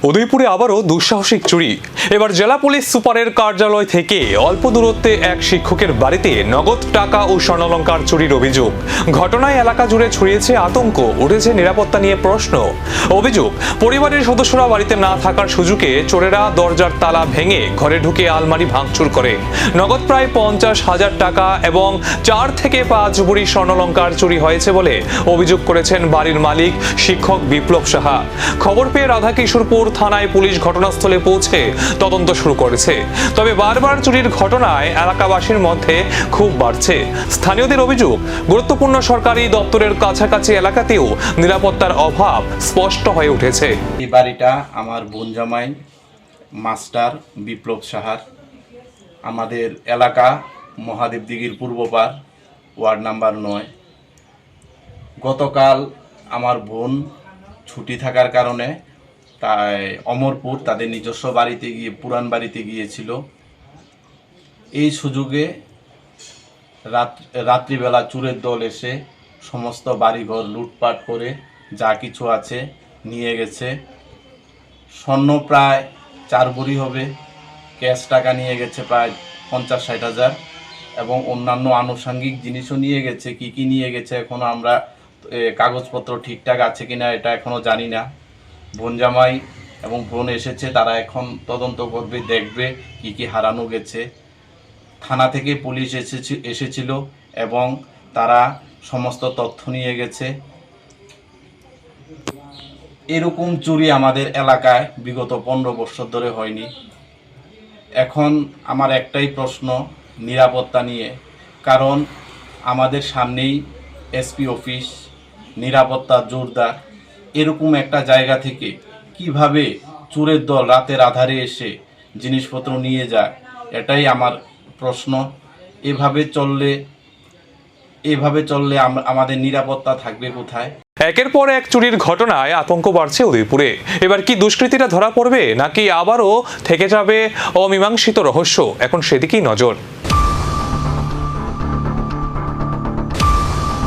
উদয়পুরে আবারও দুঃসাহসিক চুরি। এবার জেলা পুলিশ সুপারের কার্যালয় থেকে অল্প দূরত্বে এক শিক্ষকের বাড়িতে নগদ টাকা ও স্বর্ণালংকার চুরির অভিযোগ। ঘটনায় এলাকা জুড়ে ছড়িয়েছে আতঙ্ক, উঠেছে নিরাপত্তা নিয়ে প্রশ্ন। অভিযোগ, পরিবারের সদস্যরা বাড়িতে না থাকার সুযোগে চোরেরা দরজার তালা ভেঙে ঘরে ঢুকে আলমারি ভাঙচুর করে নগদ প্রায় 50,000 টাকা এবং 4 থেকে 5 ভরি স্বর্ণালংকার চুরি হয়েছে বলে অভিযোগ করেছেন বাড়ির মালিক শিক্ষক বিপ্লব সাহা। খবর পেয়ে রাধাকিশোরপুর থানায় পুলিশ ঘটনাস্থলে পৌঁছে তদন্ত শুরু করেছে। তবে বারবার চুরির ঘটনায় এলাকাবাসীর মধ্যে ক্ষোভ বাড়ছে। স্থানীয়দের অভিযোগ, গুরুত্বপূর্ণ সরকারি দপ্তরের কাছাকাছি এলাকাতেও নিরাপত্তার অভাব স্পষ্ট হয়ে উঠেছে। এই বাড়িটা আমার বোন জামাই মাস্টার বিপ্লব সাহার। আমাদের এলাকা মহাদেব দিঘির পূর্বপার, ওয়ার্ড নাম্বার 9। গতকাল আমার বোন ছুটি থাকার কারণে তাই অমরপুর তাদের নিজস্ব বাড়িতে গিয়ে পুরান বাড়িতে গিয়েছিল। এই সুযোগে রাত্রিবেলা চোরের দল এসে সমস্ত বাড়িঘর লুটপাট করে যা কিছু আছে নিয়ে গেছে। স্বর্ণ প্রায় 4 ভরি হবে, ক্যাশ টাকা নিয়ে গেছে প্রায় 50-60 হাজার এবং অন্যান্য আনুষঙ্গিক জিনিসও নিয়ে গেছে। কি কি নিয়ে গেছে এখনো আমরা কাগজপত্র ঠিকঠাক আছে কিনা এটা এখনো জানি না। বোন জামাই এবং বোন এসেছে, তারা এখন তদন্ত করবে, দেখবে কি কি হারানো গেছে। থানা থেকে পুলিশ এসেছিল এবং তারা সমস্ত তথ্য নিয়ে গেছে। এরকম চুরি আমাদের এলাকায় বিগত 15 বছর ধরে হয়নি। এখন আমার একটাই প্রশ্ন নিরাপত্তা নিয়ে, কারণ আমাদের সামনেই এসপি অফিস, নিরাপত্তা জোরদার। এরকম একটা জায়গা থেকে কিভাবে চোরের দল রাতের আধারে এসে জিনিসপত্র নিয়ে যায়, এটাই আমার প্রশ্ন। এভাবে চললে আমাদের নিরাপত্তা থাকবে কোথায়? একের পর এক চুরির ঘটনায় আতঙ্ক বাড়ছে উদয়পুরে। এবার কি দুষ্কৃতীরা ধরা পড়বে, নাকি আবারও থেকে যাবে অমীমাংসিত রহস্য? এখন সেদিকেই নজর।